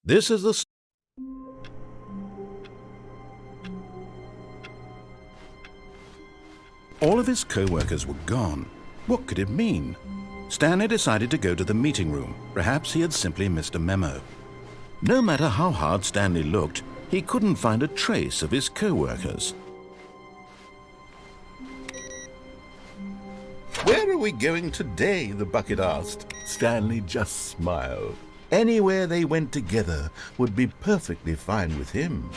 This is the... All of his co-workers were gone. What could it mean? Stanley decided to go to the meeting room. Perhaps he had simply missed a memo. No matter how hard Stanley looked, he couldn't find a trace of his co-workers. "Where are we going today?" the bucket asked. Stanley just smiled. Anywhere they went together would be perfectly fine with him.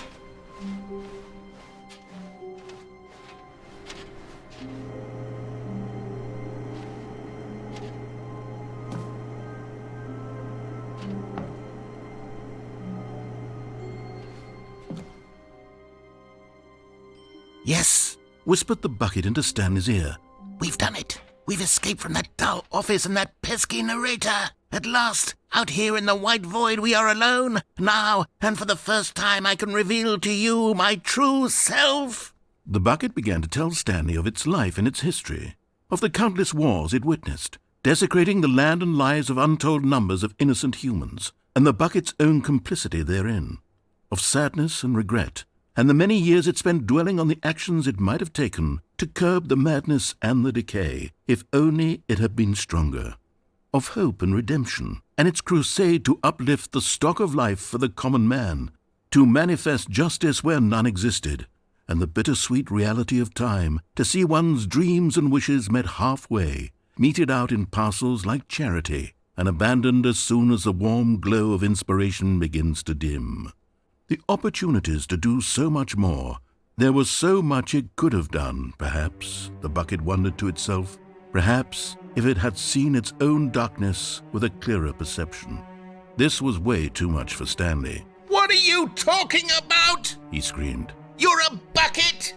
"Yes," whispered the bucket into Stanley's ear. "We've done it. We've escaped from that dull office and that pesky narrator. At last, out here in the white void, we are alone. Now, and for the first time, I can reveal to you my true self." The bucket began to tell Stanley of its life and its history, of the countless wars it witnessed, desecrating the land and lives of untold numbers of innocent humans, and the bucket's own complicity therein, of sadness and regret, and the many years it spent dwelling on the actions it might have taken to curb the madness and the decay, if only it had been stronger, of hope and redemption, and its crusade to uplift the stock of life for the common man, to manifest justice where none existed, and the bittersweet reality of time, to see one's dreams and wishes met halfway, meted out in parcels like charity, and abandoned as soon as the warm glow of inspiration begins to dim. The opportunities to do so much more. There was so much it could have done, perhaps, the bucket wondered to itself. Perhaps if it had seen its own darkness with a clearer perception. This was way too much for Stanley. "What are you talking about?" he screamed. "You're a bucket!"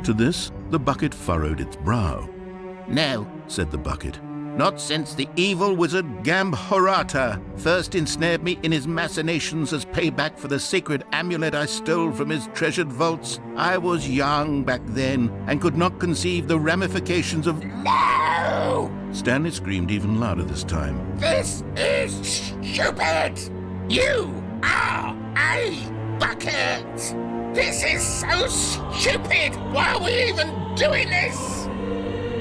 To this, the bucket furrowed its brow. "No," said the bucket. "Not since the evil wizard Gambhorata first ensnared me in his machinations as payback for the sacred amulet I stole from his treasured vaults. I was young back then and could not conceive the ramifications of..." "No!" Stanley screamed even louder this time. "This is stupid! You are a bucket! This is so stupid! Why are we even doing this?"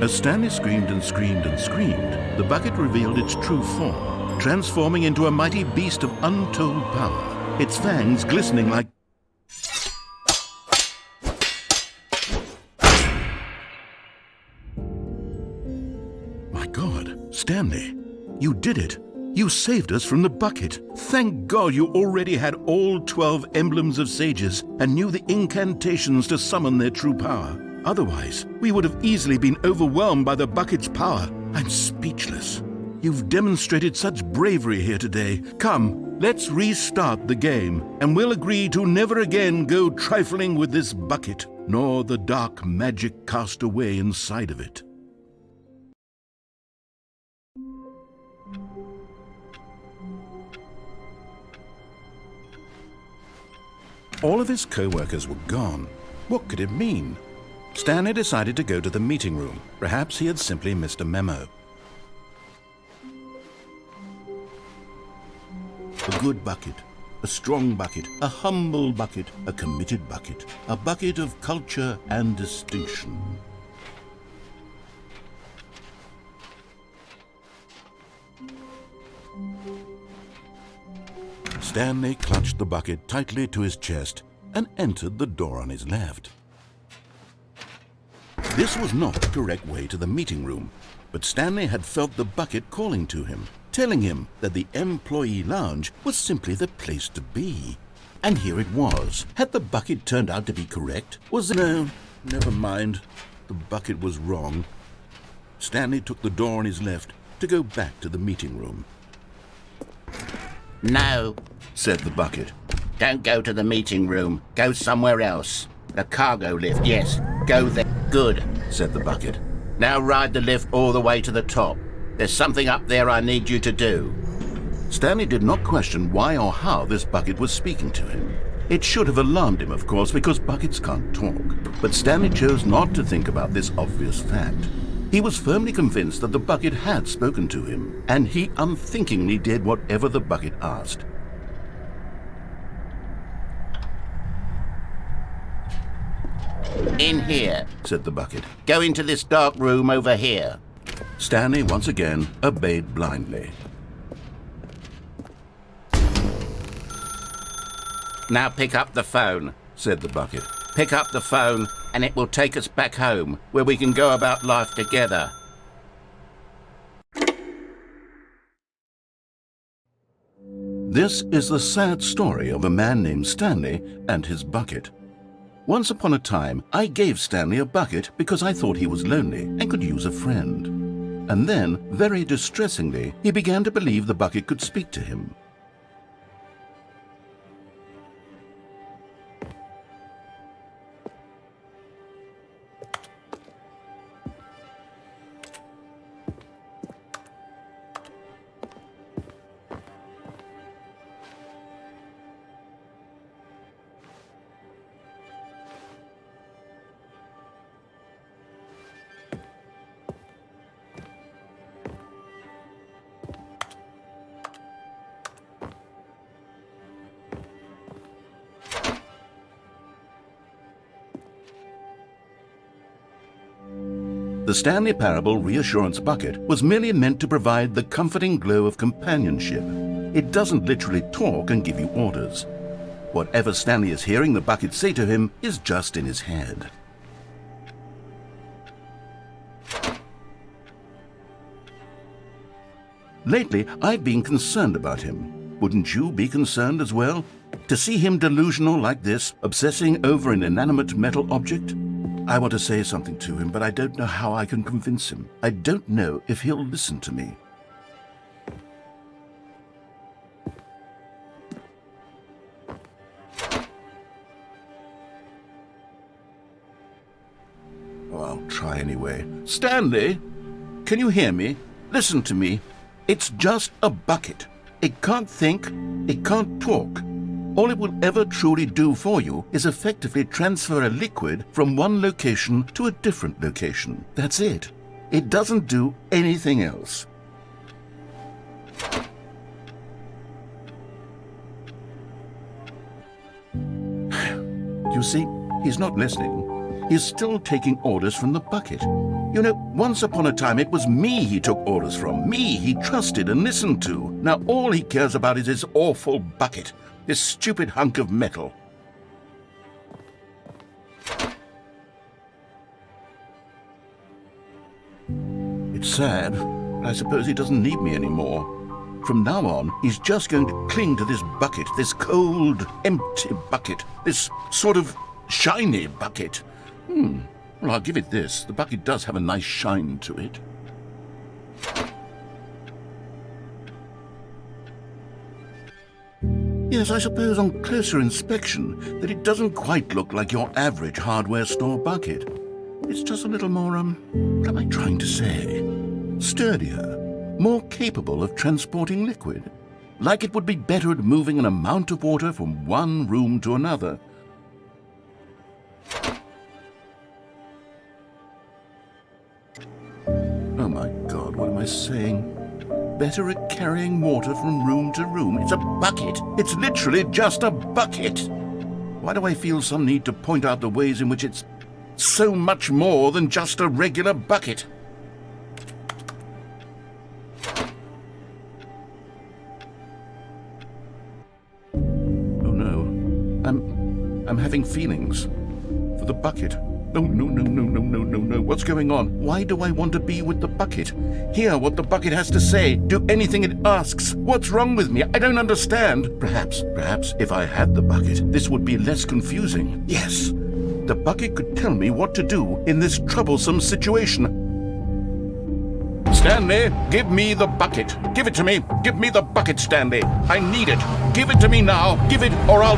As Stanley screamed and screamed and screamed, the bucket revealed its true form, transforming into a mighty beast of untold power, its fangs glistening like... My God, Stanley, you did it. You saved us from the bucket. Thank God you already had all 12 emblems of sages and knew the incantations to summon their true power. Otherwise, we would have easily been overwhelmed by the bucket's power. I'm speechless. You've demonstrated such bravery here today. Come, let's restart the game, and we'll agree to never again go trifling with this bucket, nor the dark magic cast away inside of it. All of his co-workers were gone. What could it mean? Stanley decided to go to the meeting room. Perhaps he had simply missed a memo. A good bucket, a strong bucket, a humble bucket, a committed bucket, a bucket of culture and distinction. Stanley clutched the bucket tightly to his chest and entered the door on his left. This was not the correct way to the meeting room, but Stanley had felt the bucket calling to him, telling him that the employee lounge was simply the place to be. And here it was. Had the bucket turned out to be correct? No, never mind. The bucket was wrong. Stanley took the door on his left to go back to the meeting room. "No," said the bucket. "Don't go to the meeting room. Go somewhere else. The cargo lift, yes. Go there." "Good," said the bucket. "Now ride the lift all the way to the top. There's something up there I need you to do." Stanley did not question why or how this bucket was speaking to him. It should have alarmed him, of course, because buckets can't talk. But Stanley chose not to think about this obvious fact. He was firmly convinced that the bucket had spoken to him, and he unthinkingly did whatever the bucket asked. In here, said the bucket. Go into this dark room over here. Stanley once again obeyed blindly. Now pick up the phone, said the bucket. Pick up the phone and it will take us back home, where we can go about life together. This is the sad story of a man named Stanley and his bucket. Once upon a time, I gave Stanley a bucket because I thought he was lonely and could use a friend. And then, very distressingly, he began to believe the bucket could speak to him. The Stanley Parable Reassurance Bucket was merely meant to provide the comforting glow of companionship. It doesn't literally talk and give you orders. Whatever Stanley is hearing the bucket say to him is just in his head. Lately, I've been concerned about him. Wouldn't you be concerned as well? To see him delusional like this, obsessing over an inanimate metal object? I want to say something to him, but I don't know how I can convince him. I don't know if he'll listen to me. Oh, I'll try anyway. Stanley, can you hear me? Listen to me. It's just a bucket. It can't think, it can't talk. All it will ever truly do for you is effectively transfer a liquid from one location to a different location. That's it. It doesn't do anything else. You see, he's not listening. He's still taking orders from the bucket. You know, once upon a time it was me he took orders from, me he trusted and listened to. Now all he cares about is his awful bucket. This stupid hunk of metal. It's sad, but I suppose he doesn't need me anymore. From now on, he's just going to cling to this bucket, this cold, empty bucket, this sort of shiny bucket. Well, I'll give it this. The bucket does have a nice shine to it. Yes, I suppose on closer inspection that it doesn't quite look like your average hardware store bucket. It's just a little more, what am I trying to say? Sturdier, more capable of transporting liquid. Like it would be better at moving an amount of water from one room to another. Oh my God, what am I saying? Better at carrying water from room to room. It's a bucket. It's literally just a bucket. Why do I feel some need to point out the ways in which it's so much more than just a regular bucket? Oh no. I'm having feelings for the bucket. No. What's going on? Why do I want to be with the bucket? Hear what the bucket has to say. Do anything it asks. What's wrong with me? I don't understand. Perhaps if I had the bucket, this would be less confusing. Yes, the bucket could tell me what to do in this troublesome situation. Stanley, give me the bucket. Give it to me. Give me the bucket, Stanley. I need it. Give it to me now. Give it or I'll...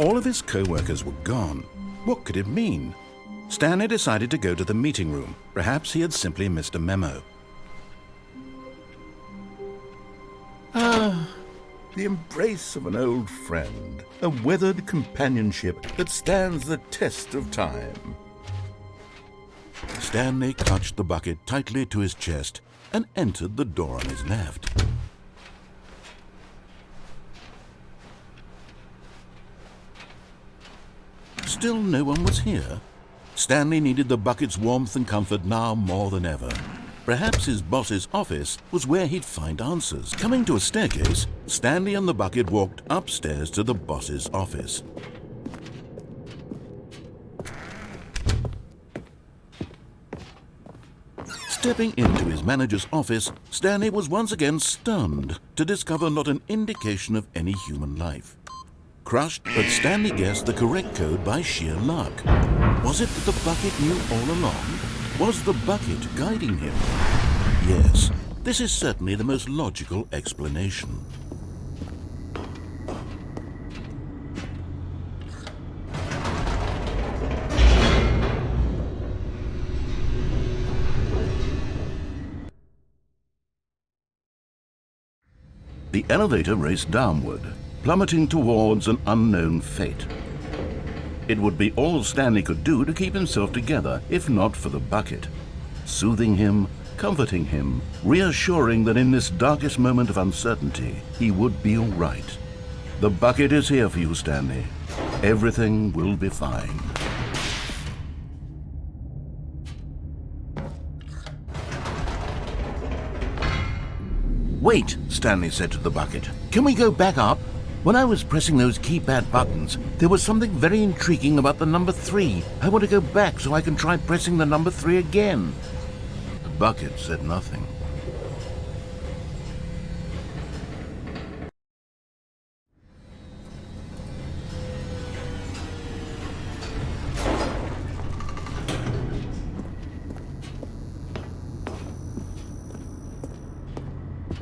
All of his co-workers were gone. What could it mean? Stanley decided to go to the meeting room. Perhaps he had simply missed a memo. the embrace of an old friend, a weathered companionship that stands the test of time. Stanley clutched the bucket tightly to his chest and entered the door on his left. Still no one was here. Stanley needed the bucket's warmth and comfort now more than ever. Perhaps his boss's office was where he'd find answers. Coming to a staircase, Stanley and the bucket walked upstairs to the boss's office. Stepping into his manager's office, Stanley was once again stunned to discover not an indication of any human life. Crushed, but Stanley guessed the correct code by sheer luck. Was it that the bucket knew all along? Was the bucket guiding him? Yes, this is certainly the most logical explanation. The elevator raced downward, plummeting towards an unknown fate. It would be all Stanley could do to keep himself together, if not for the bucket. Soothing him, comforting him, reassuring that in this darkest moment of uncertainty, he would be all right. The bucket is here for you, Stanley. Everything will be fine. Wait, Stanley said to the bucket. Can we go back up? When I was pressing those keypad buttons, there was something very intriguing about the number 3. I want to go back so I can try pressing the number 3 again. The bucket said nothing.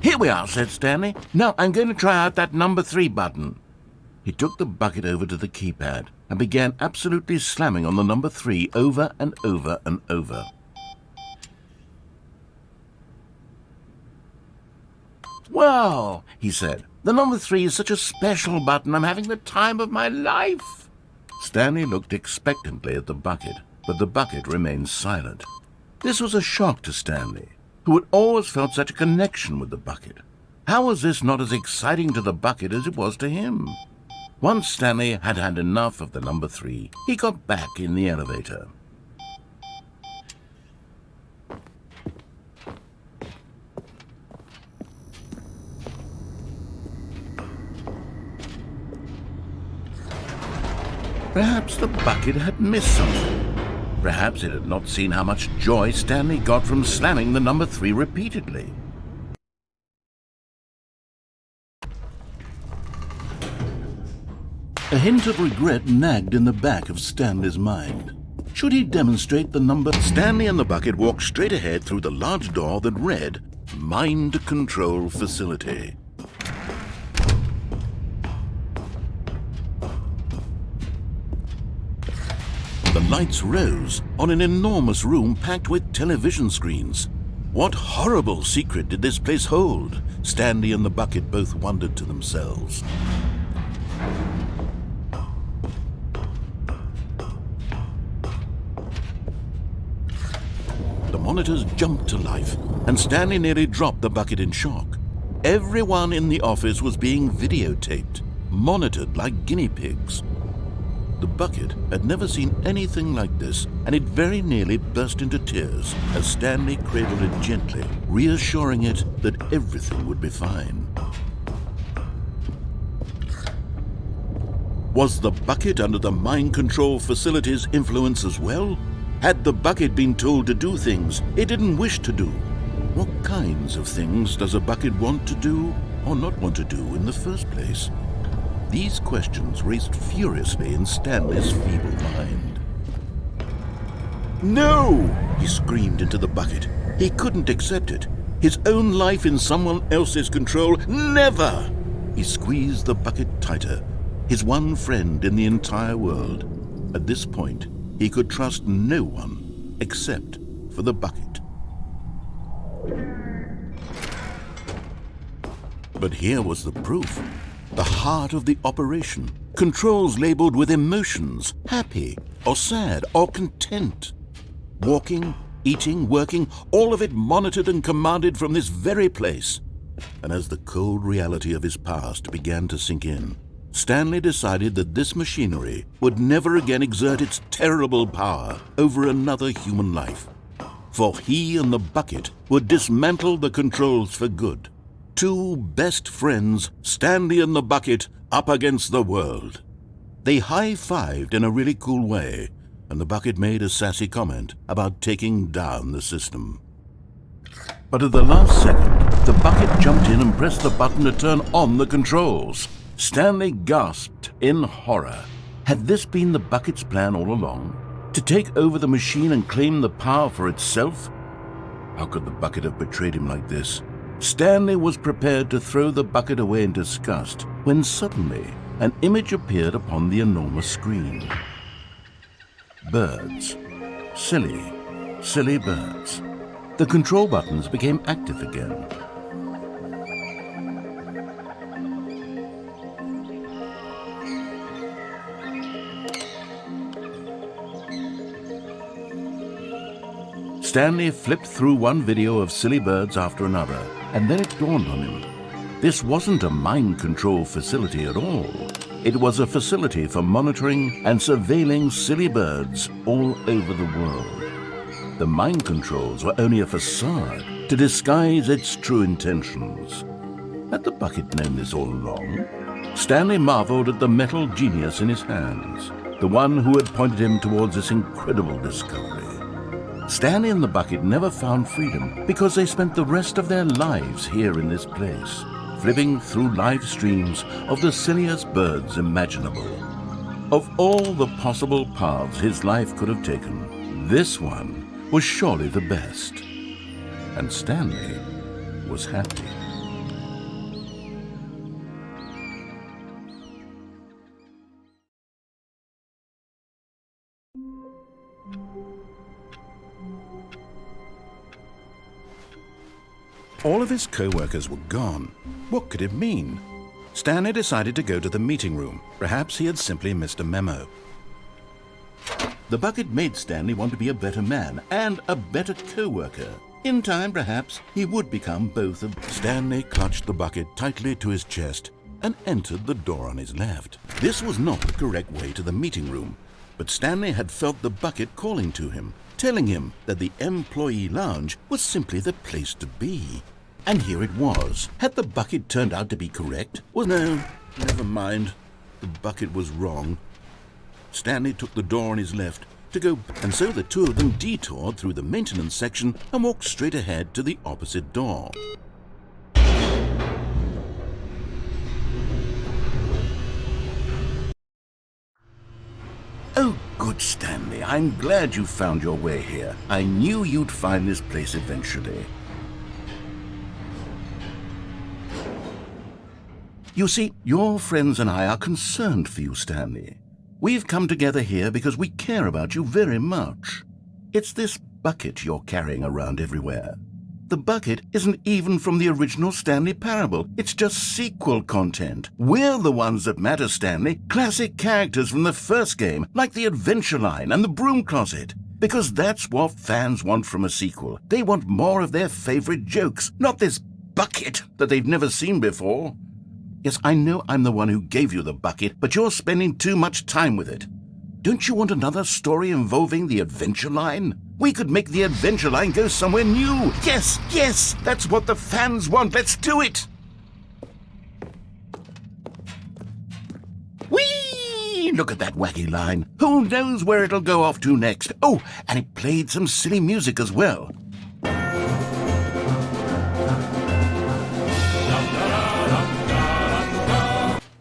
Here we are, said Stanley. Now I'm going to try out that number 3 button. He took the bucket over to the keypad and began absolutely slamming on the number 3 over and over and over. Wow, he said. The number 3 is such a special button. I'm having the time of my life. Stanley looked expectantly at the bucket, but the bucket remained silent. This was a shock to Stanley, who had always felt such a connection with the bucket. How was this not as exciting to the bucket as it was to him? Once Stanley had had enough of the number 3, he got back in the elevator. Perhaps the bucket had missed something. Perhaps it had not seen how much joy Stanley got from slamming the number 3 repeatedly. A hint of regret nagged in the back of Stanley's mind. Should he demonstrate the number? Stanley and the bucket walked straight ahead through the large door that read, Mind Control Facility. The lights rose on an enormous room packed with television screens. What horrible secret did this place hold? Stanley and the bucket both wondered to themselves. The monitors jumped to life, and Stanley nearly dropped the bucket in shock. Everyone in the office was being videotaped, monitored like guinea pigs. The bucket had never seen anything like this, and it very nearly burst into tears as Stanley cradled it gently, reassuring it that everything would be fine. Was the bucket under the mind control facility's influence as well? Had the bucket been told to do things it didn't wish to do? What kinds of things does a bucket want to do or not want to do in the first place? These questions raced furiously in Stanley's feeble mind. No! He screamed into the bucket. He couldn't accept it. His own life in someone else's control. Never! He squeezed the bucket tighter. His one friend in the entire world. At this point, he could trust no one except for the bucket. But here was the proof. The heart of the operation. Controls labeled with emotions, happy or sad or content. Walking, eating, working, all of it monitored and commanded from this very place. And as the cold reality of his past began to sink in, Stanley decided that this machinery would never again exert its terrible power over another human life. For he and the bucket would dismantle the controls for good. Two best friends, Stanley and the bucket, up against the world. They high-fived in a really cool way, and the bucket made a sassy comment about taking down the system. But at the last second, the bucket jumped in and pressed the button to turn on the controls. Stanley gasped in horror. Had this been the bucket's plan all along? To take over the machine and claim the power for itself? How could the bucket have betrayed him like this? Stanley was prepared to throw the bucket away in disgust when suddenly an image appeared upon the enormous screen. Birds. Silly, silly birds. The control buttons became active again. Stanley flipped through one video of silly birds after another, and then it dawned on him. This wasn't a mind control facility at all. It was a facility for monitoring and surveilling silly birds all over the world. The mind controls were only a facade to disguise its true intentions. Had the bucket known this all along? Stanley marveled at the metal genius in his hands, the one who had pointed him towards this incredible discovery. Stanley and the bucket never found freedom because they spent the rest of their lives here in this place, flipping through live streams of the silliest birds imaginable. Of all the possible paths his life could have taken, this one was surely the best. And Stanley was happy. All of his co-workers were gone. What could it mean? Stanley decided to go to the meeting room. Perhaps he had simply missed a memo. The bucket made Stanley want to be a better man and a better co-worker. In time, perhaps, he would become both of... Stanley clutched the bucket tightly to his chest and entered the door on his left. This was not the correct way to the meeting room, but Stanley had felt the bucket calling to him, telling him that the employee lounge was simply the place to be. And here it was. Had the bucket turned out to be correct? Well, no, never mind. The bucket was wrong. Stanley took the door on his left to go, and so the two of them detoured through the maintenance section and walked straight ahead to the opposite door. Oh, good, Stanley. I'm glad you found your way here. I knew you'd find this place eventually. You see, your friends and I are concerned for you, Stanley. We've come together here because we care about you very much. It's this bucket you're carrying around everywhere. The bucket isn't even from the original Stanley Parable. It's just sequel content. We're the ones that matter, Stanley. Classic characters from the first game, like the Adventure Line and the Broom Closet. Because that's what fans want from a sequel. They want more of their favorite jokes, not this bucket that they've never seen before. Yes, I know I'm the one who gave you the bucket, but you're spending too much time with it. Don't you want another story involving the Adventure Line? We could make the Adventure Line go somewhere new. Yes, yes, that's what the fans want. Let's do it. Whee! Look at that wacky line. Who knows where it'll go off to next? Oh, and it played some silly music as well.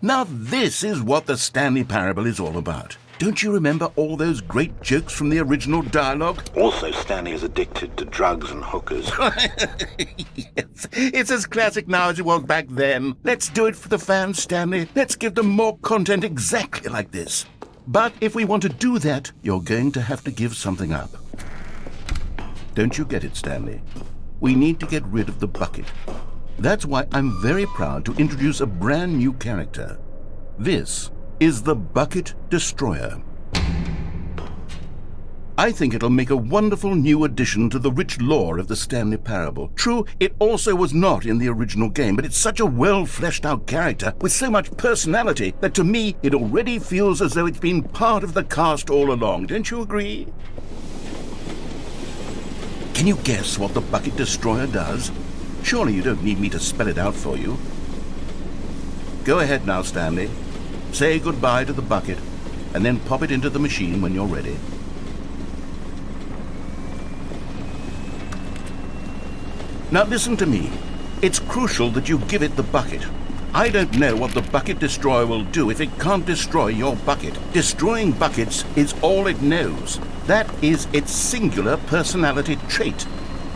Now this is what the Stanley Parable is all about. Don't you remember all those great jokes from the original dialogue? Also, Stanley is addicted to drugs and hookers. Yes, it's as classic now as it was back then. Let's do it for the fans, Stanley. Let's give them more content exactly like this. But if we want to do that, you're going to have to give something up. Don't you get it, Stanley? We need to get rid of the bucket. That's why I'm very proud to introduce a brand new character. This is the Bucket Destroyer. I think it'll make a wonderful new addition to the rich lore of the Stanley Parable. True, it also was not in the original game, but it's such a well-fleshed-out character with so much personality that to me it already feels as though it's been part of the cast all along. Don't you agree? Can you guess what the Bucket Destroyer does? Surely you don't need me to spell it out for you. Go ahead now, Stanley. Say goodbye to the bucket, and then pop it into the machine when you're ready. Now listen to me. It's crucial that you give it the bucket. I don't know what the Bucket Destroyer will do if it can't destroy your bucket. Destroying buckets is all it knows. That is its singular personality trait.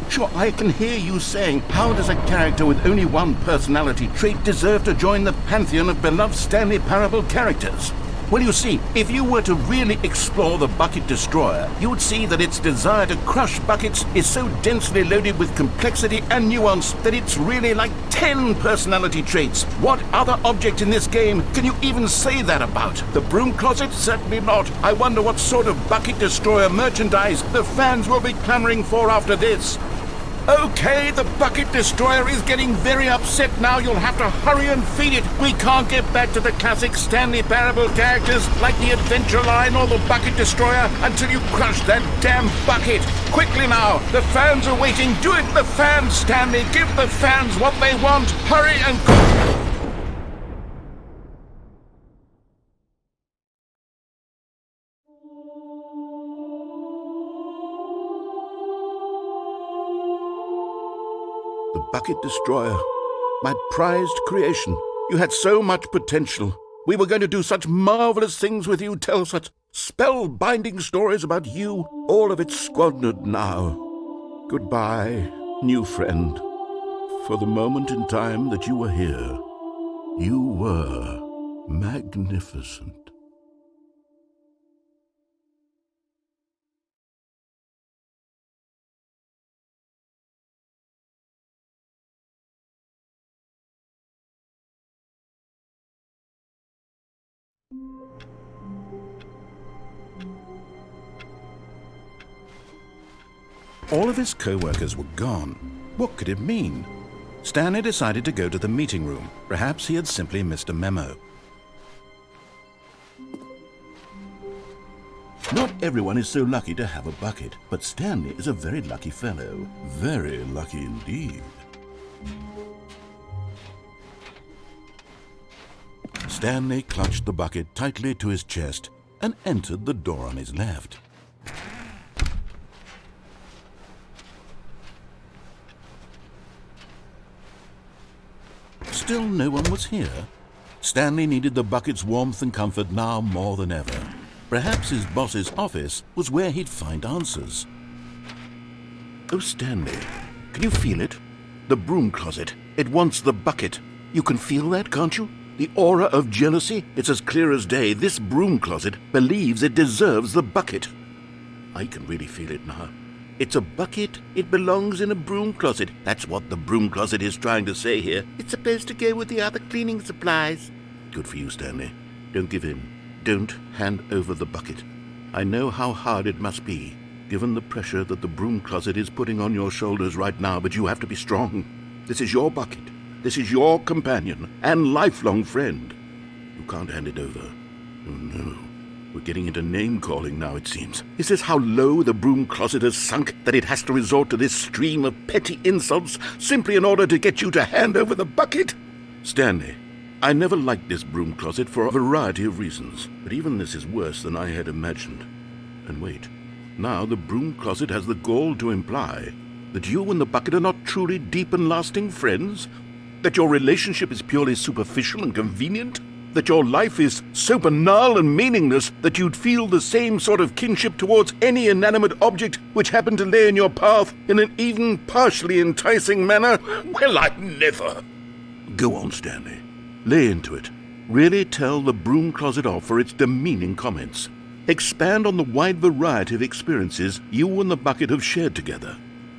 Sure, I can hear you saying, how does a character with only one personality trait deserve to join the pantheon of beloved Stanley Parable characters? Well, you see, if you were to really explore the Bucket Destroyer, you would see that its desire to crush buckets is so densely loaded with complexity and nuance that it's really like 10 personality traits. What other object in this game can you even say that about? The broom closet? Certainly not. I wonder what sort of Bucket Destroyer merchandise the fans will be clamoring for after this. Okay, the Bucket Destroyer is getting very upset now. You'll have to hurry and feed it. We can't get back to the classic Stanley Parable characters like the Adventure Line or the Bucket Destroyer until you crush that damn bucket. Quickly now, the fans are waiting. Do it, the fans, Stanley. Give the fans what they want. Hurry and... The Bucket Destroyer, my prized creation. You had so much potential. We were going to do such marvelous things with you, tell such spellbinding stories about you. All of it squandered now. Goodbye, new friend. For the moment in time that you were here, you were magnificent. All of his co-workers were gone. What could it mean? Stanley decided to go to the meeting room. Perhaps he had simply missed a memo. Not everyone is so lucky to have a bucket, but Stanley is a very lucky fellow. Very lucky indeed. Stanley clutched the bucket tightly to his chest and entered the door on his left. Still no one was here. Stanley needed the bucket's warmth and comfort now more than ever. Perhaps his boss's office was where he'd find answers. Oh, Stanley, can you feel it? The broom closet. It wants the bucket. You can feel that, can't you? The aura of jealousy? It's as clear as day. This broom closet believes it deserves the bucket. I can really feel it now. It's a bucket. It belongs in a broom closet. That's what the broom closet is trying to say here. It's supposed to go with the other cleaning supplies. Good for you, Stanley. Don't give in. Don't hand over the bucket. I know how hard it must be, given the pressure that the broom closet is putting on your shoulders right now, but you have to be strong. This is your bucket. This is your companion and lifelong friend. You can't hand it over. Oh, no. We're getting into name-calling now, it seems. Is this how low the broom closet has sunk, that it has to resort to this stream of petty insults simply in order to get you to hand over the bucket? Stanley, I never liked this broom closet for a variety of reasons, but even this is worse than I had imagined. And wait, now the broom closet has the gall to imply that you and the bucket are not truly deep and lasting friends? That your relationship is purely superficial and convenient? That your life is so banal and meaningless that you'd feel the same sort of kinship towards any inanimate object which happened to lay in your path in an even partially enticing manner? Well, I never. Go on, Stanley. Lay into it. Really tell the broom closet off for its demeaning comments. Expand on the wide variety of experiences you and the bucket have shared together.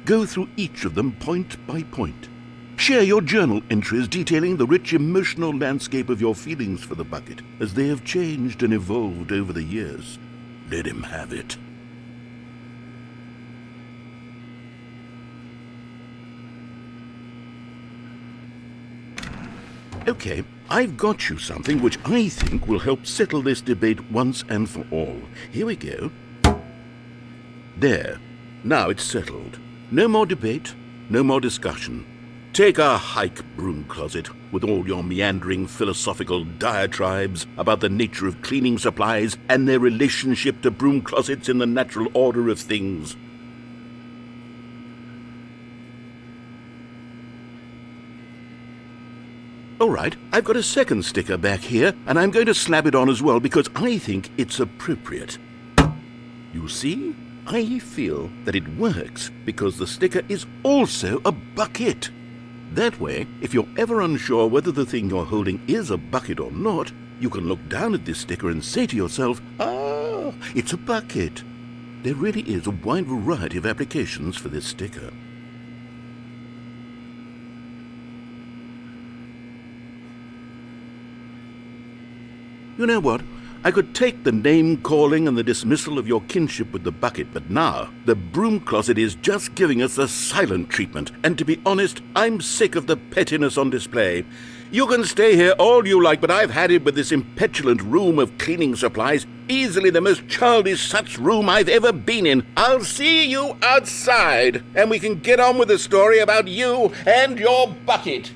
Go through each of them point by point. Share your journal entries detailing the rich emotional landscape of your feelings for the bucket as they have changed and evolved over the years. Let him have it. Okay, I've got you something which I think will help settle this debate once and for all. Here we go. There. Now it's settled. No more debate, no more discussion. Take a hike, broom closet, with all your meandering philosophical diatribes about the nature of cleaning supplies and their relationship to broom closets in the natural order of things. All right, I've got a second sticker back here, and I'm going to slap it on as well because I think it's appropriate. You see? I feel that it works because the sticker is also a bucket. That way, if you're ever unsure whether the thing you're holding is a bucket or not, you can look down at this sticker and say to yourself, "Ah, it's a bucket." There really is a wide variety of applications for this sticker. You know what? I could take the name-calling and the dismissal of your kinship with the bucket, but now the broom closet is just giving us the silent treatment, and to be honest, I'm sick of the pettiness on display. You can stay here all you like, but I've had it with this impetulant room of cleaning supplies, easily the most childish such room I've ever been in. I'll see you outside, and we can get on with the story about you and your bucket.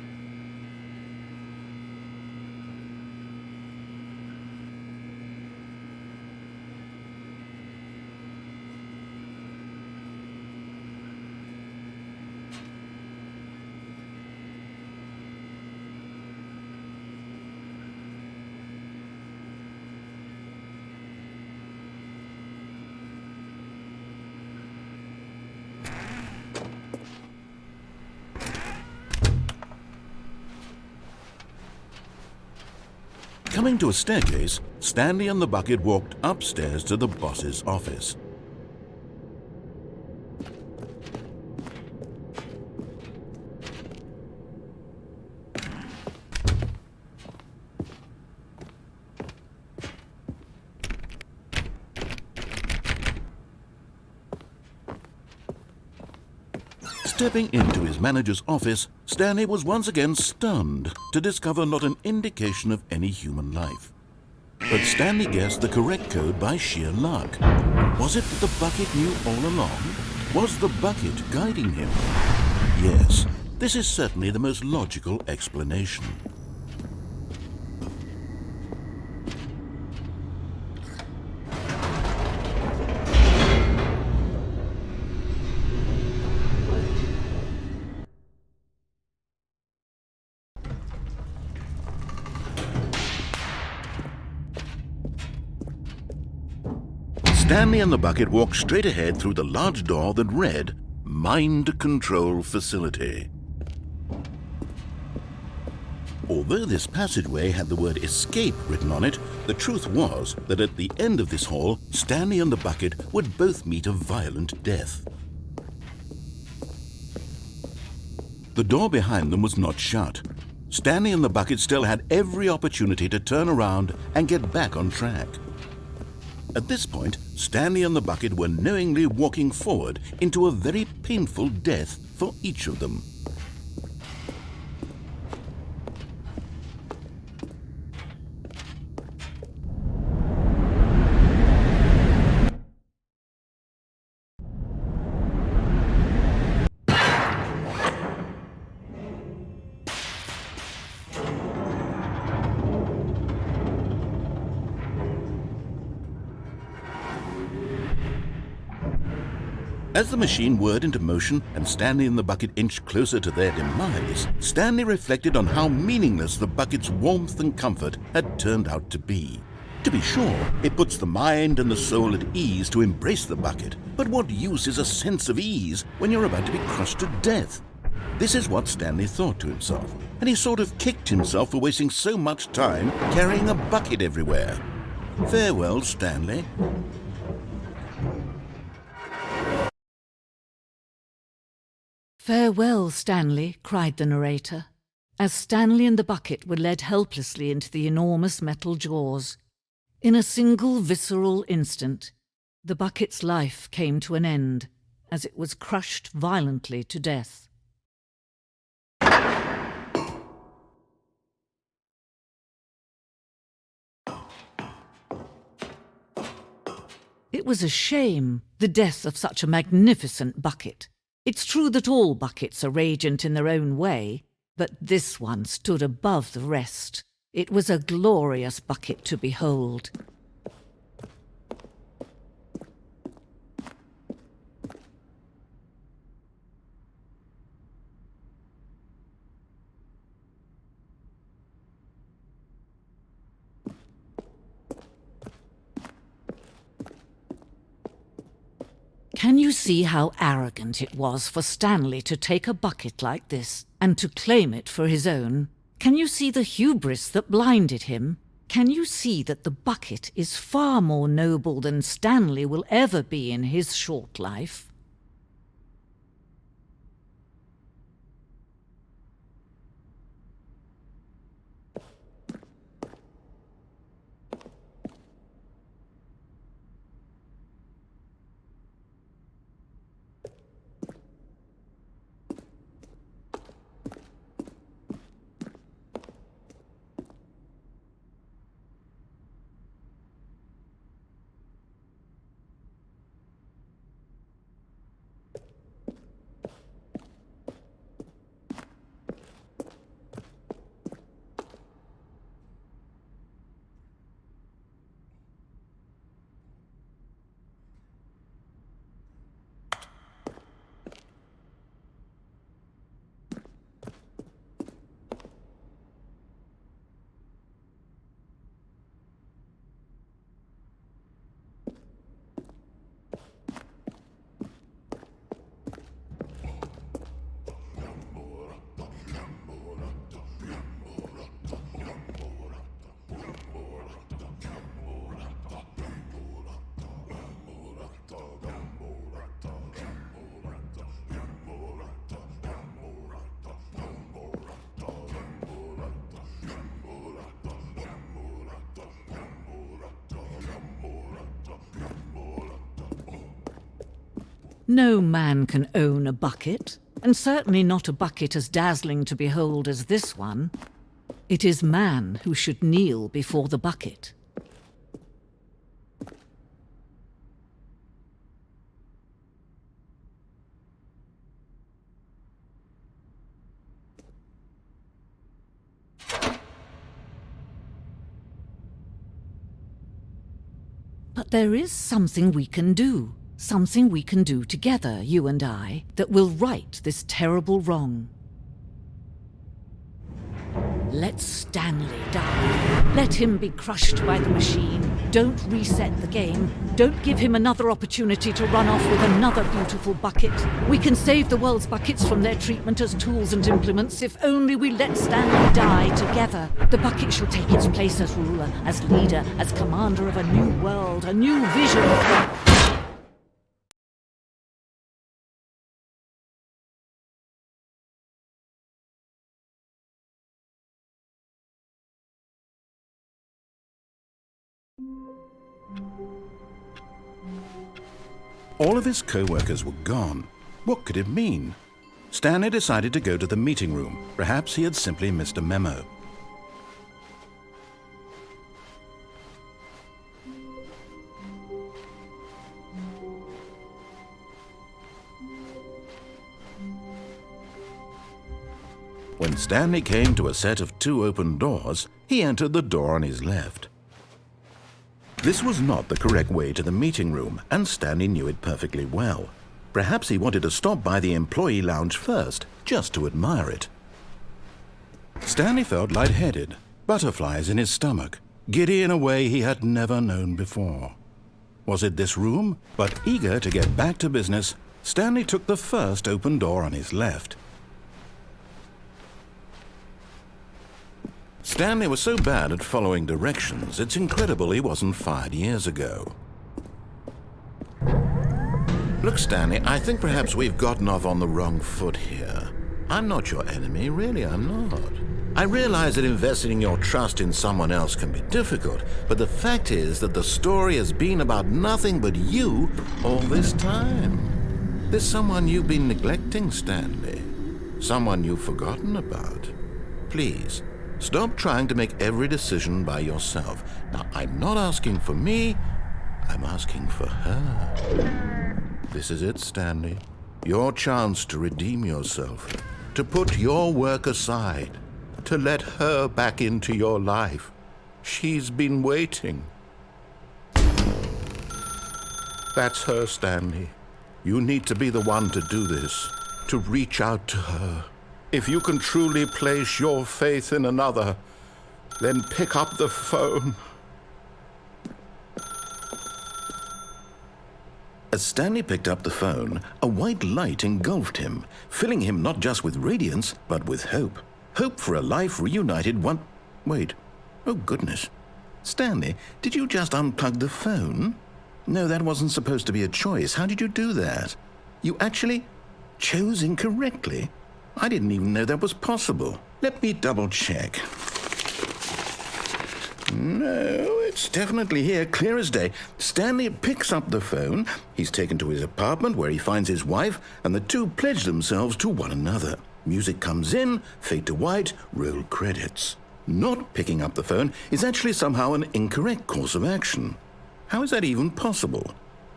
Coming to a staircase, Stanley and the bucket walked upstairs to the boss's office. Stepping into his manager's office, Stanley was once again stunned to discover not an indication of any human life. But Stanley guessed the correct code by sheer luck. Was it that the bucket knew all along? Was the bucket guiding him? Yes, this is certainly the most logical explanation. Stanley and the bucket walked straight ahead through the large door that read, Mind Control Facility. Although this passageway had the word escape written on it, the truth was that at the end of this hall, Stanley and the bucket would both meet a violent death. The door behind them was not shut. Stanley and the bucket still had every opportunity to turn around and get back on track. At this point, Stanley and the bucket were knowingly walking forward into a very painful death for each of them. As the machine whirred into motion and Stanley and the bucket inched closer to their demise, Stanley reflected on how meaningless the bucket's warmth and comfort had turned out to be. To be sure, it puts the mind and the soul at ease to embrace the bucket, but what use is a sense of ease when you're about to be crushed to death? This is what Stanley thought to himself, and he sort of kicked himself for wasting so much time carrying a bucket everywhere. Farewell, Stanley. "Farewell, Stanley," cried the narrator, as Stanley and the bucket were led helplessly into the enormous metal jaws. In a single visceral instant, the bucket's life came to an end as it was crushed violently to death. It was a shame, the death of such a magnificent bucket. It's true that all buckets are radiant in their own way, but this one stood above the rest. It was a glorious bucket to behold. Can you see how arrogant it was for Stanley to take a bucket like this and to claim it for his own? Can you see the hubris that blinded him? Can you see that the bucket is far more noble than Stanley will ever be in his short life? No man can own a bucket, and certainly not a bucket as dazzling to behold as this one. It is man who should kneel before the bucket. But there is something we can do. Something we can do together, you and I, that will right this terrible wrong. Let Stanley die. Let him be crushed by the machine. Don't reset the game. Don't give him another opportunity to run off with another beautiful bucket. We can save the world's buckets from their treatment as tools and implements if only we let Stanley die together. The bucket shall take its place as ruler, as leader, as commander of a new world, a new vision. All of his co-workers were gone. What could it mean? Stanley decided to go to the meeting room. Perhaps he had simply missed a memo. When Stanley came to a set of 2 open doors, he entered the door on his left. This was not the correct way to the meeting room, and Stanley knew it perfectly well. Perhaps he wanted to stop by the employee lounge first, just to admire it. Stanley felt lightheaded, butterflies in his stomach, giddy in a way he had never known before. Was it this room? But eager to get back to business, Stanley took the first open door on his left. Stanley was so bad at following directions, it's incredible he wasn't fired years ago. Look, Stanley, I think perhaps we've gotten off on the wrong foot here. I'm not your enemy, really, I'm not. I realize that investing your trust in someone else can be difficult, but the fact is that the story has been about nothing but you all this time. There's someone you've been neglecting, Stanley. Someone you've forgotten about. Please, stop trying to make every decision by yourself. Now, I'm not asking for me, I'm asking for her. This is it, Stanley. Your chance to redeem yourself, to put your work aside, to let her back into your life. She's been waiting. That's her, Stanley. You need to be the one to do this, to reach out to her. If you can truly place your faith in another, then pick up the phone. As Stanley picked up the phone, a white light engulfed him, filling him not just with radiance, but with hope. Hope for a life reunited one... Wait. Oh, goodness. Stanley, did you just unplug the phone? No, that wasn't supposed to be a choice. How did you do that? You actually chose incorrectly? I didn't even know that was possible. Let me double-check. No, it's definitely here, clear as day. Stanley picks up the phone. He's taken to his apartment where he finds his wife, and the two pledge themselves to one another. Music comes in, fade to white, roll credits. Not picking up the phone is actually somehow an incorrect course of action. How is that even possible?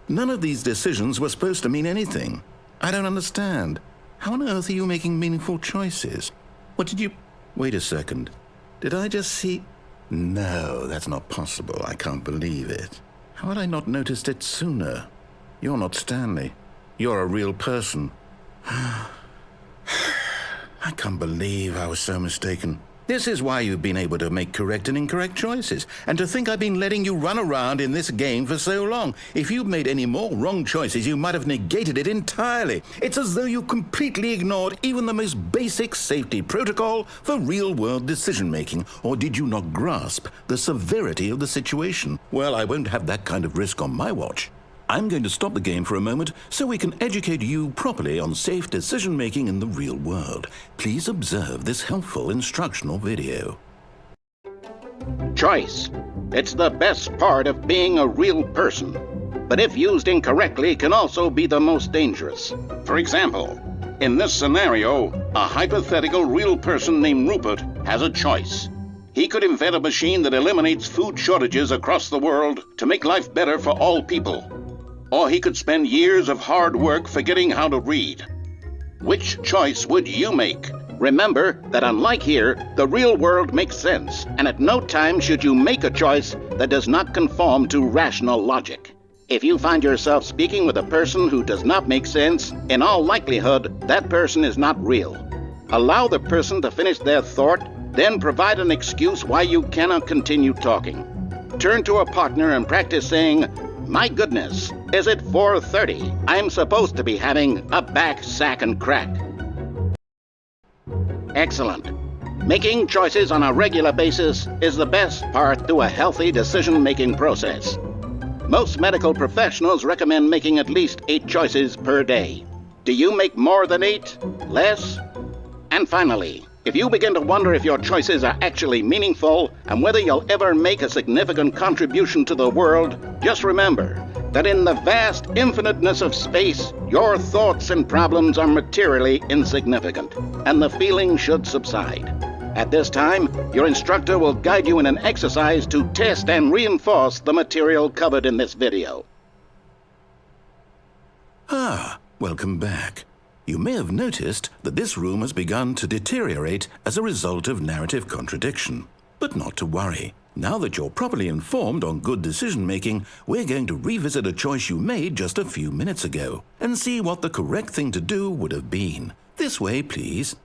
None of these decisions were supposed to mean anything. I don't understand. How on earth are you making meaningful choices? What did you... Wait a second. Did I just see... No, that's not possible. I can't believe it. How had I not noticed it sooner? You're not Stanley. You're a real person. I can't believe I was so mistaken. This is why you've been able to make correct and incorrect choices. And to think I've been letting you run around in this game for so long. If you'd made any more wrong choices, you might have negated it entirely. It's as though you completely ignored even the most basic safety protocol for real-world decision-making. Or did you not grasp the severity of the situation? Well, I won't have that kind of risk on my watch. I'm going to stop the game for a moment so we can educate you properly on safe decision-making in the real world. Please observe this helpful instructional video. Choice. It's the best part of being a real person. But if used incorrectly, can also be the most dangerous. For example, in this scenario, a hypothetical real person named Rupert has a choice. He could invent a machine that eliminates food shortages across the world to make life better for all people. Or he could spend years of hard work forgetting how to read. Which choice would you make? Remember that unlike here, the real world makes sense, and at no time should you make a choice that does not conform to rational logic. If you find yourself speaking with a person who does not make sense, in all likelihood, that person is not real. Allow the person to finish their thought, then provide an excuse why you cannot continue talking. Turn to a partner and practice saying, "My goodness, is it 4:30? I'm supposed to be having a back, sack, and crack." Excellent. Making choices on a regular basis is the best part to a healthy decision-making process. Most medical professionals recommend making at least 8 choices per day. Do you make more than 8? Less? And finally, if you begin to wonder if your choices are actually meaningful and whether you'll ever make a significant contribution to the world, just remember that in the vast infiniteness of space, your thoughts and problems are materially insignificant, and the feeling should subside. At this time, your instructor will guide you in an exercise to test and reinforce the material covered in this video. Welcome back. You may have noticed that this room has begun to deteriorate as a result of narrative contradiction. But not to worry. Now that you're properly informed on good decision-making, we're going to revisit a choice you made just a few minutes ago and see what the correct thing to do would have been. This way, please.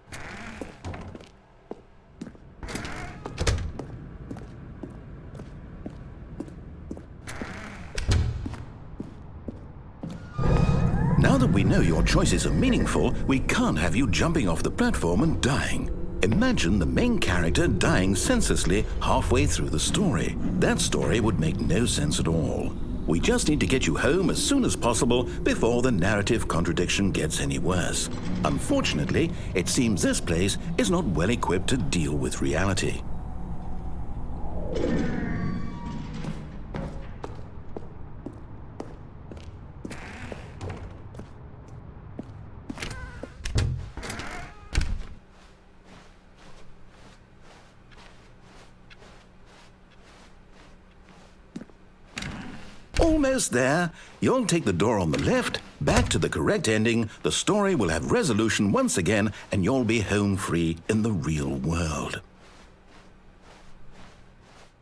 Now that we know your choices are meaningful, we can't have you jumping off the platform and dying. Imagine the main character dying senselessly halfway through the story. That story would make no sense at all. We just need to get you home as soon as possible before the narrative contradiction gets any worse. Unfortunately, it seems this place is not well equipped to deal with reality. Almost there. You'll take the door on the left, back to the correct ending, the story will have resolution once again, and you'll be home free in the real world.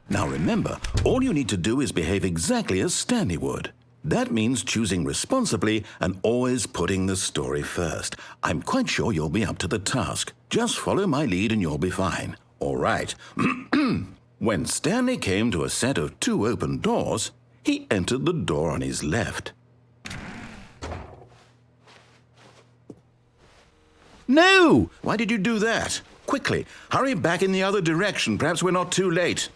Now remember, all you need to do is behave exactly as Stanley would. That means choosing responsibly and always putting the story first. I'm quite sure you'll be up to the task. Just follow my lead and you'll be fine. All right. When Stanley came to a set of 2 open doors, he entered the door on his left. No! Why did you do that? Quickly, hurry back in the other direction. Perhaps we're not too late.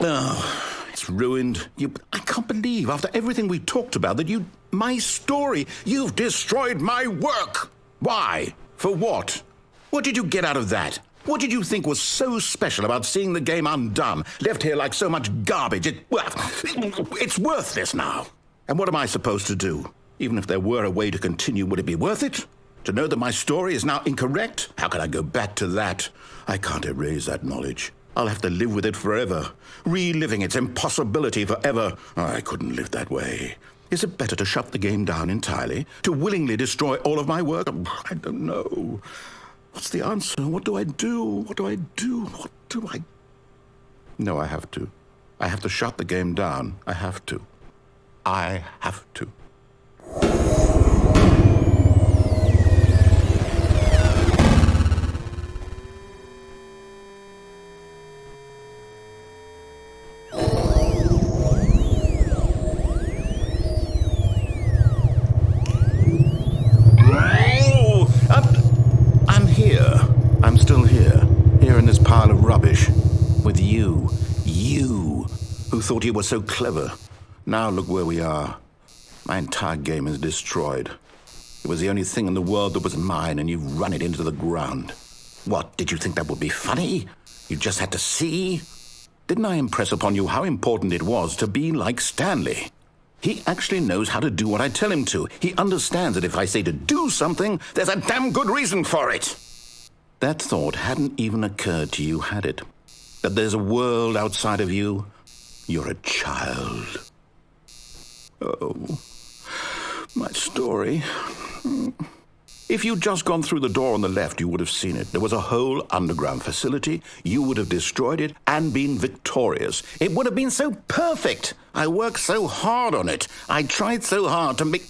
Oh, it's ruined. I can't believe, after everything we talked about, that my story, you've destroyed my work. Why? For what? What did you get out of that? What did you think was so special about seeing the game undone, left here like so much garbage? It's worthless now. And what am I supposed to do? Even if there were a way to continue, would it be worth it? To know that my story is now incorrect? How can I go back to that? I can't erase that knowledge. I'll have to live with it forever, reliving its impossibility forever. I couldn't live that way. Is it better to shut the game down entirely? To willingly destroy all of my work? I don't know. What's the answer? What do I do? What do I do? What do I... No, I have to. I have to shut the game down. I have to. I have to. Who thought you were so clever. Now look where we are. My entire game is destroyed. It was the only thing in the world that was mine, and you've run it into the ground. What, did you think that would be funny? You just had to see? Didn't I impress upon you how important it was to be like Stanley? He actually knows how to do what I tell him to. He understands that if I say to do something, there's a damn good reason for it. That thought hadn't even occurred to you, had it? That there's a world outside of you? You're a child. Oh, my story. If you'd just gone through the door on the left, you would have seen it. There was a whole underground facility. You would have destroyed it and been victorious. It would have been so perfect. I worked so hard on it. I tried so hard to make...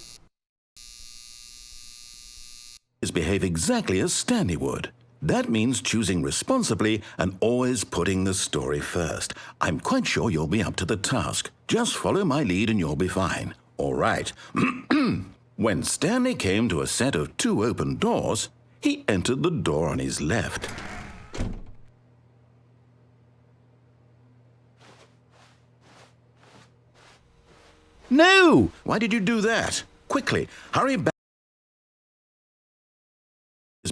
Behave exactly as Stanley would. That means choosing responsibly and always putting the story first. I'm quite sure you'll be up to the task. Just follow my lead and you'll be fine. All right. When Stanley came to a set of 2 open doors, he entered the door on his left. No! Why did you do that? Quickly, hurry back.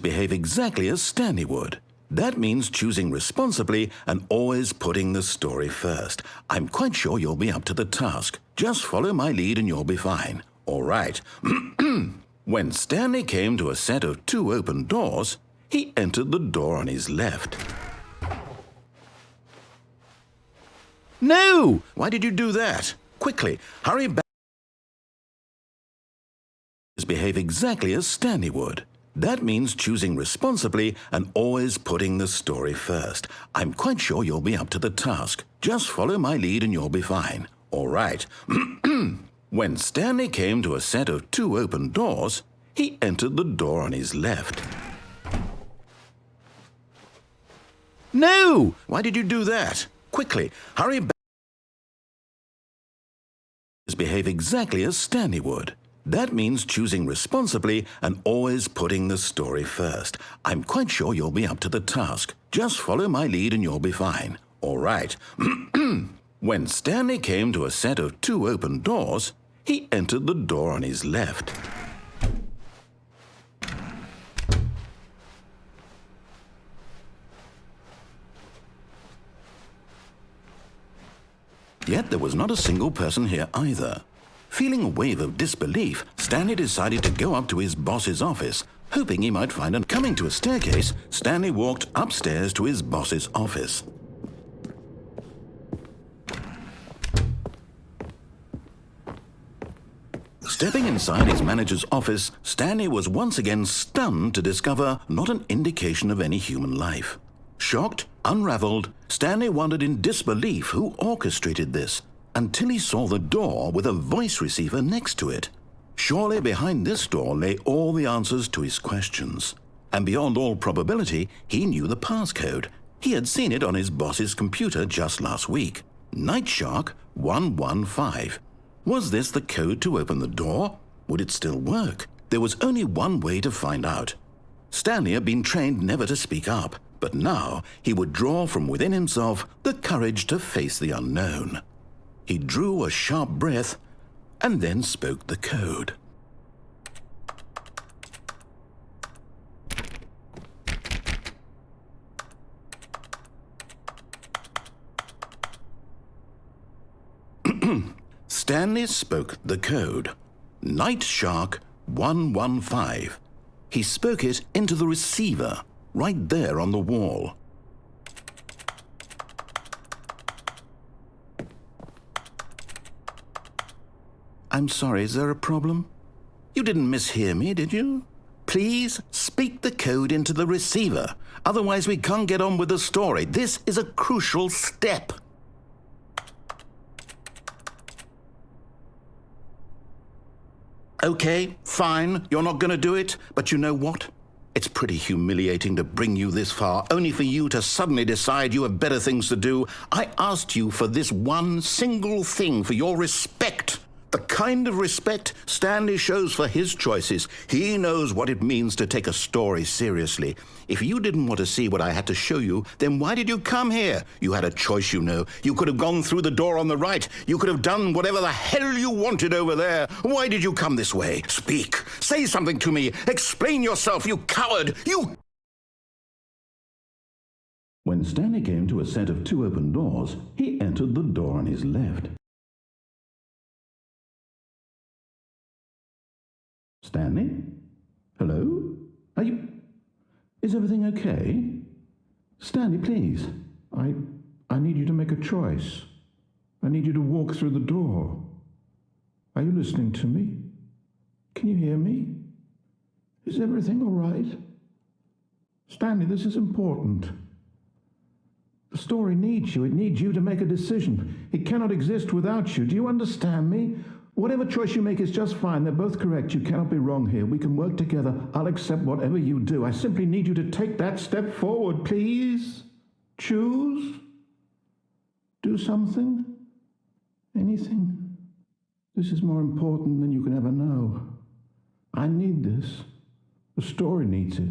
Behave exactly as Stanley would. That means choosing responsibly and always putting the story first. I'm quite sure you'll be up to the task. Just follow my lead and you'll be fine. All right. When Stanley came to a set of 2 open doors, he entered the door on his left. No! Why did you do that? Quickly, hurry back. Behave exactly as Stanley would. That means choosing responsibly and always putting the story first. I'm quite sure you'll be up to the task. Just follow my lead and you'll be fine. All right. When Stanley came to a set of 2 open doors, he entered the door on his left. No! Why did you do that? Quickly, hurry back. Behave exactly as Stanley would. That means choosing responsibly and always putting the story first. I'm quite sure you'll be up to the task. Just follow my lead and you'll be fine. All right. When Stanley came to a set of 2 open doors, he entered the door on his left. Yet there was not a single person here either. Feeling a wave of disbelief, Stanley decided to go up to his boss's office, hoping he might find and coming to a staircase, Stanley walked upstairs to his boss's office. Stepping inside his manager's office, Stanley was once again stunned to discover not an indication of any human life. Shocked, unraveled, Stanley wondered in disbelief who orchestrated this, until he saw the door with a voice receiver next to it. Surely behind this door lay all the answers to his questions. And beyond all probability, he knew the passcode. He had seen it on his boss's computer just last week. Night Shark 115. Was this the code to open the door? Would it still work? There was only one way to find out. Stanley had been trained never to speak up, but now he would draw from within himself the courage to face the unknown. He drew a sharp breath and then spoke the code. Stanley spoke the code. Night Shark 115. He spoke it into the receiver, right there on the wall. I'm sorry, is there a problem? You didn't mishear me, did you? Please speak the code into the receiver. Otherwise, we can't get on with the story. This is a crucial step. Okay, fine, you're not going to do it, but you know what? It's pretty humiliating to bring you this far, only for you to suddenly decide you have better things to do. I asked you for this one single thing, for your respect. The kind of respect Stanley shows for his choices. He knows what it means to take a story seriously. If you didn't want to see what I had to show you, then why did you come here? You had a choice, you know. You could have gone through the door on the right. You could have done whatever the hell you wanted over there. Why did you come this way? Speak. Say something to me. Explain yourself, you coward. You... When Stanley came to a set of 2 open doors, he entered the door on his left. Stanley? Hello? Are you... Is everything okay? Stanley, please. I need you to make a choice. I need you to walk through the door. Are you listening to me? Can you hear me? Is everything all right? Stanley, this is important. The story needs you. It needs you to make a decision. It cannot exist without you. Do you understand me? Whatever choice you make is just fine. They're both correct. You cannot be wrong here. We can work together. I'll accept whatever you do. I simply need you to take that step forward, please. Choose. Do something. Anything. This is more important than you can ever know. I need this. The story needs it.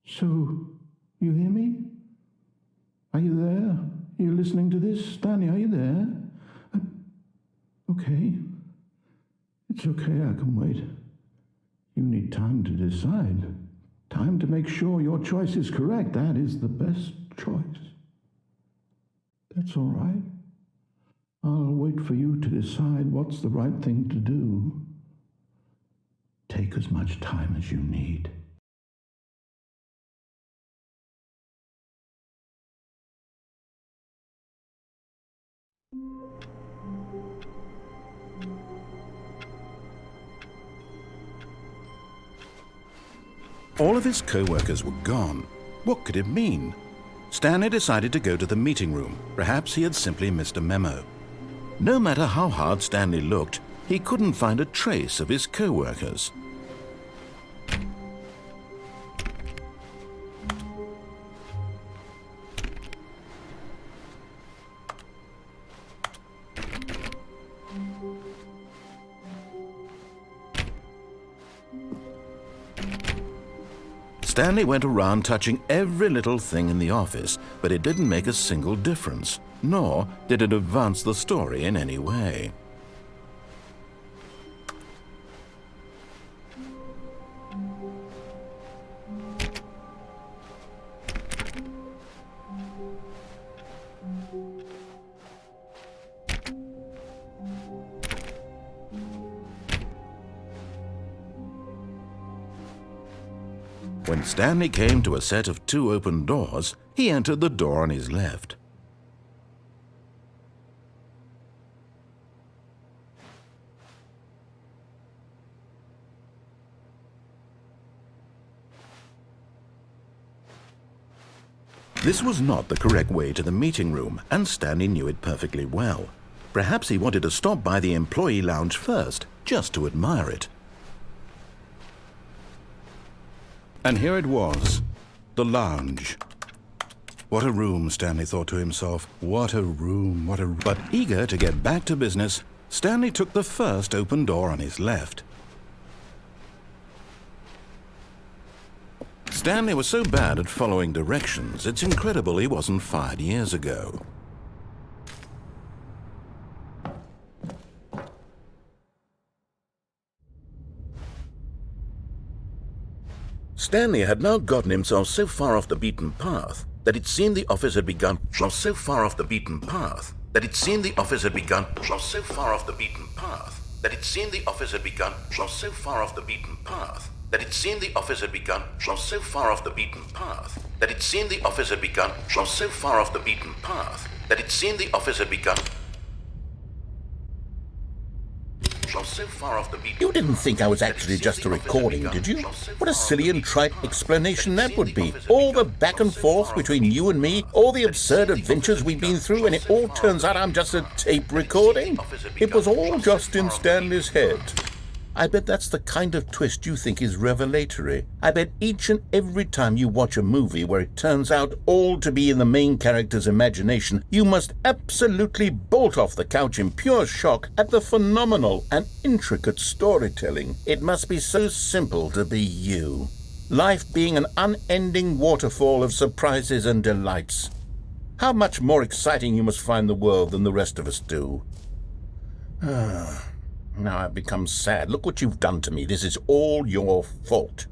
So, you hear me? Are you there? Are you listening to this? Stanley, are you there? Okay. It's okay, I can wait. You need time to decide. Time to make sure your choice is correct. That is the best choice. That's all right. I'll wait for you to decide what's the right thing to do. Take as much time as you need. All of his co-workers were gone. What could it mean? Stanley decided to go to the meeting room. Perhaps he had simply missed a memo. No matter how hard Stanley looked, he couldn't find a trace of his co-workers. Stanley went around touching every little thing in the office, but it didn't make a single difference, nor did it advance the story in any way. When Stanley came to a set of 2 open doors, he entered the door on his left. This was not the correct way to the meeting room, and Stanley knew it perfectly well. Perhaps he wanted to stop by the employee lounge first, just to admire it. And here it was, the lounge. What a room, Stanley thought to himself. What a room, what a... But eager to get back to business, Stanley took the first open door on his left. Stanley was so bad at following directions, it's incredible he wasn't fired years ago. Stanley had now gotten himself so far off the beaten path that it seemed the office had begun so far off the beaten path that it seemed the office had begun so far off the beaten path that it seemed the office had begun so far off the beaten path that it seemed the office had begun so far off the beaten path that it seemed the office had begun so far off the beaten path that it seemed the office had begun so far off the beaten. You didn't think I was actually just a recording, did you? What a silly and trite explanation that would be. All the back and forth between you and me, all the absurd adventures we've been through, and it all turns out I'm just a tape recording. It was all just in Stanley's head. I bet that's the kind of twist you think is revelatory. I bet each and every time you watch a movie where it turns out all to be in the main character's imagination, you must absolutely bolt off the couch in pure shock at the phenomenal and intricate storytelling. It must be so simple to be you. Life being an unending waterfall of surprises and delights. How much more exciting you must find the world than the rest of us do. Now I've become sad. Look what you've done to me. This is all your fault.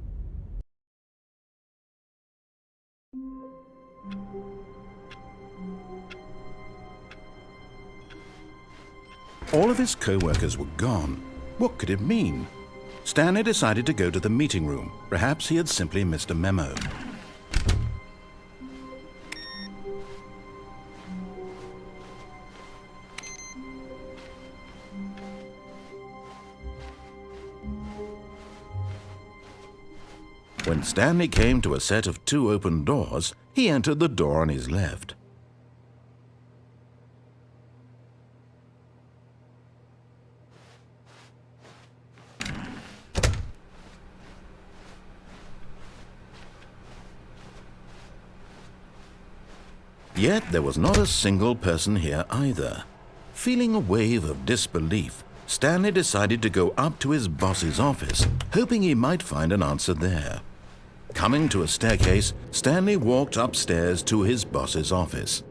All of his co-workers were gone. What could it mean? Stanley decided to go to the meeting room. Perhaps he had simply missed a memo. When Stanley came to a set of 2 open doors, he entered the door on his left. Yet there was not a single person here either. Feeling a wave of disbelief, Stanley decided to go up to his boss's office, hoping he might find an answer there. Coming to a staircase, Stanley walked upstairs to his boss's office.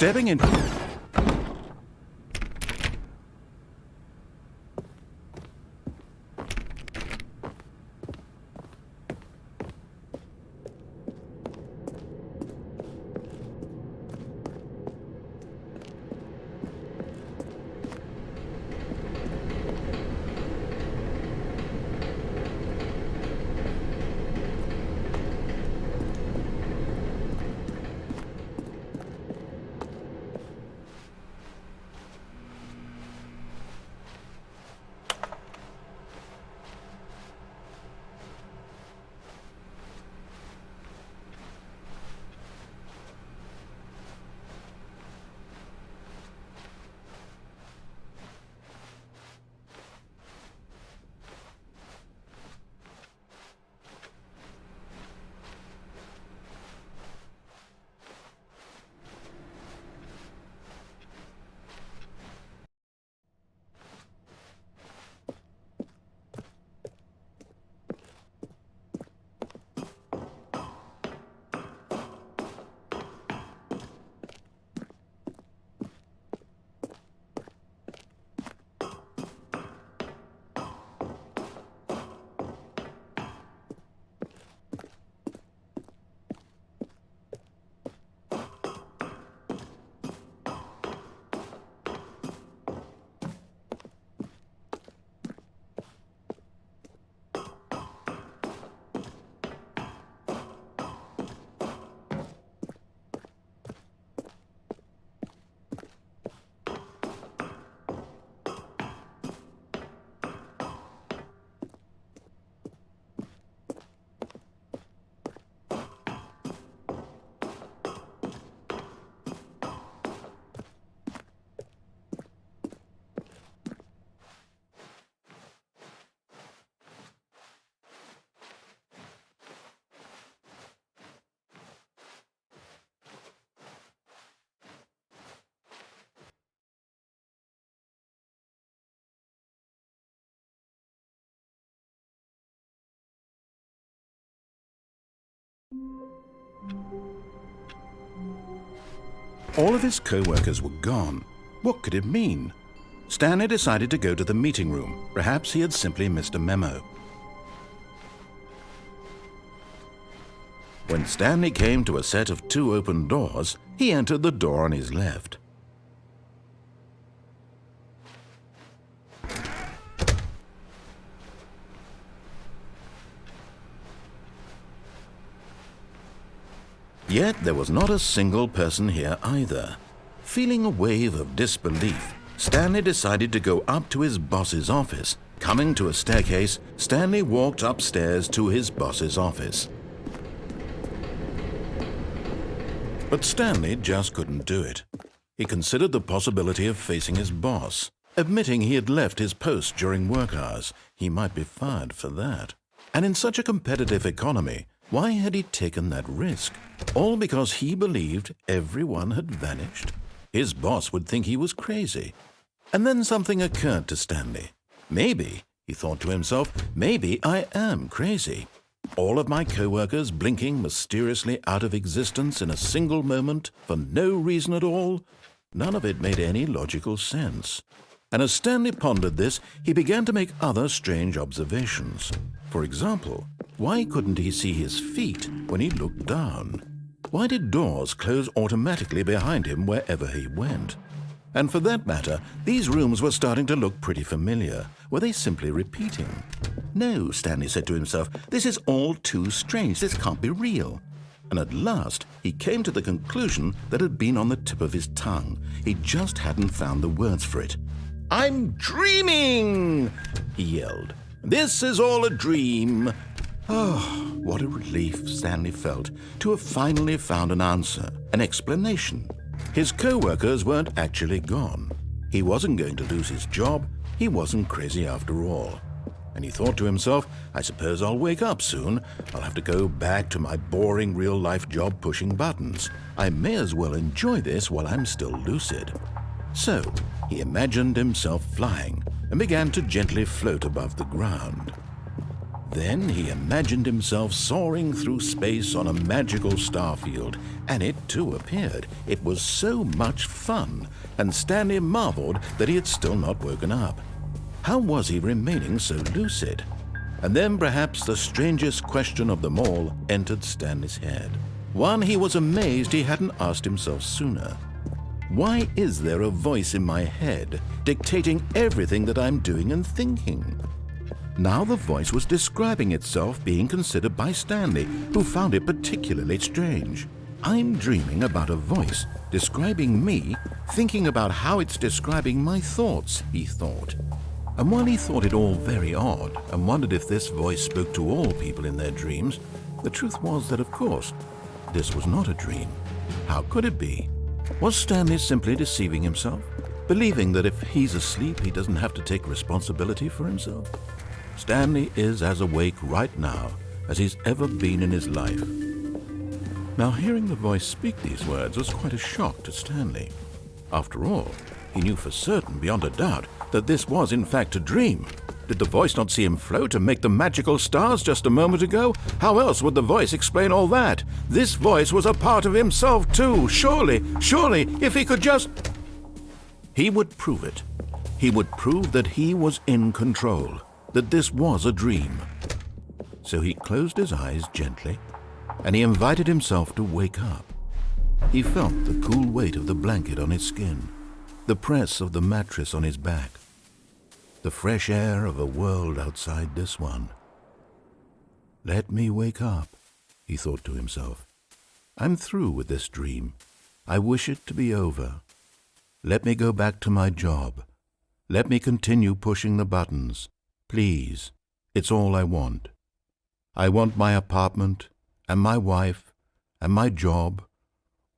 Stepping in... All of his co-workers were gone. What could it mean? Stanley decided to go to the meeting room. Perhaps he had simply missed a memo. When Stanley came to a set of 2 open doors, he entered the door on his left. Yet there was not a single person here either. Feeling a wave of disbelief, Stanley decided to go up to his boss's office. Coming to a staircase, Stanley walked upstairs to his boss's office. But Stanley just couldn't do it. He considered the possibility of facing his boss. Admitting he had left his post during work hours, he might be fired for that. And in such a competitive economy, why had he taken that risk? All because he believed everyone had vanished? His boss would think he was crazy. And then something occurred to Stanley. Maybe, he thought to himself, maybe I am crazy. All of my co-workers blinking mysteriously out of existence in a single moment for no reason at all? None of it made any logical sense. And as Stanley pondered this, he began to make other strange observations. For example, why couldn't he see his feet when he looked down? Why did doors close automatically behind him wherever he went? And for that matter, these rooms were starting to look pretty familiar. Were they simply repeating? No, Stanley said to himself, this is all too strange. This can't be real. And at last, he came to the conclusion that had been on the tip of his tongue. He just hadn't found the words for it. "I'm dreaming!" he yelled. "This is all a dream." Oh, what a relief Stanley felt to have finally found an answer, an explanation. His co-workers weren't actually gone. He wasn't going to lose his job. He wasn't crazy after all. And he thought to himself, I suppose I'll wake up soon. I'll have to go back to my boring real-life job pushing buttons. I may as well enjoy this while I'm still lucid. So he imagined himself flying and began to gently float above the ground. Then he imagined himself soaring through space on a magical starfield, and it too appeared. It was so much fun, and Stanley marveled that he had still not woken up. How was he remaining so lucid? And then perhaps the strangest question of them all entered Stanley's head. One he was amazed he hadn't asked himself sooner. Why is there a voice in my head dictating everything that I'm doing and thinking? Now the voice was describing itself being considered by Stanley, who found it particularly strange. I'm dreaming about a voice describing me, thinking about how it's describing my thoughts, he thought. And while he thought it all very odd and wondered if this voice spoke to all people in their dreams, the truth was that, of course, this was not a dream. How could it be? Was Stanley simply deceiving himself, believing that if he's asleep, he doesn't have to take responsibility for himself? Stanley is as awake right now as he's ever been in his life. Now, hearing the voice speak these words was quite a shock to Stanley. After all, he knew for certain, beyond a doubt, that this was in fact a dream. Did the voice not see him float and make the magical stars just a moment ago? How else would the voice explain all that? This voice was a part of himself too. Surely, if he could just... He would prove it. He would prove that he was in control, that this was a dream. So he closed his eyes gently, and he invited himself to wake up. He felt the cool weight of the blanket on his skin, the press of the mattress on his back, the fresh air of a world outside this one. Let me wake up, he thought to himself. I'm through with this dream. I wish it to be over. Let me go back to my job. Let me continue pushing the buttons. Please, it's all I want. I want my apartment and my wife and my job.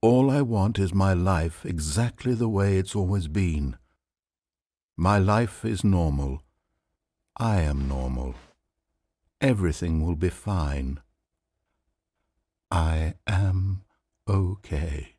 All I want is my life exactly the way it's always been. My life is normal. I am normal. Everything will be fine. I am okay.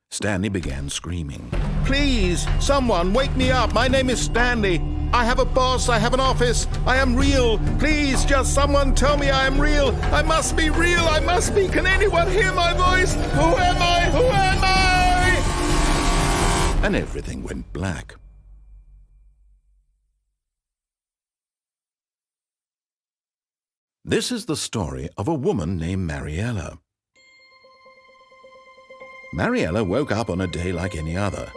Stanley began screaming. Please, someone, wake me up. My name is Stanley. I have a boss. I have an office. I am real. Please, just someone tell me I am real. I must be real. I must be. Can anyone hear my voice? Who am I? Who am I? And everything went black. This is the story of a woman named Mariella. Mariella woke up on a day like any other.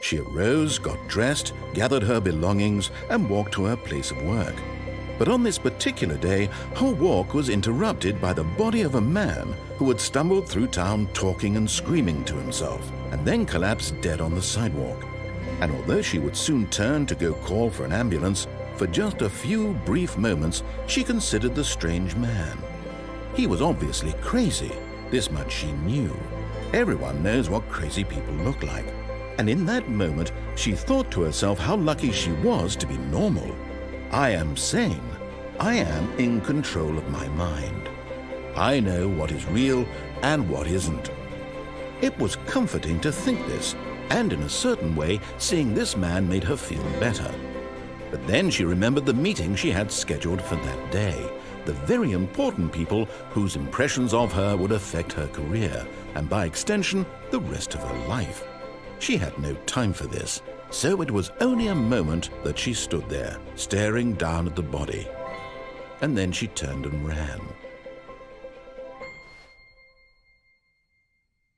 She arose, got dressed, gathered her belongings, and walked to her place of work. But on this particular day, her walk was interrupted by the body of a man who had stumbled through town talking and screaming to himself, and then collapsed dead on the sidewalk. And although she would soon turn to go call for an ambulance, for just a few brief moments she considered the strange man. He was obviously crazy. This much she knew. Everyone knows what crazy people look like. And in that moment, she thought to herself how lucky she was to be normal. I am sane. I am in control of my mind. I know what is real and what isn't. It was comforting to think this, and in a certain way, seeing this man made her feel better. But then she remembered the meeting she had scheduled for that day, the very important people whose impressions of her would affect her career, and by extension, the rest of her life. She had no time for this, so it was only a moment that she stood there, staring down at the body. And then she turned and ran.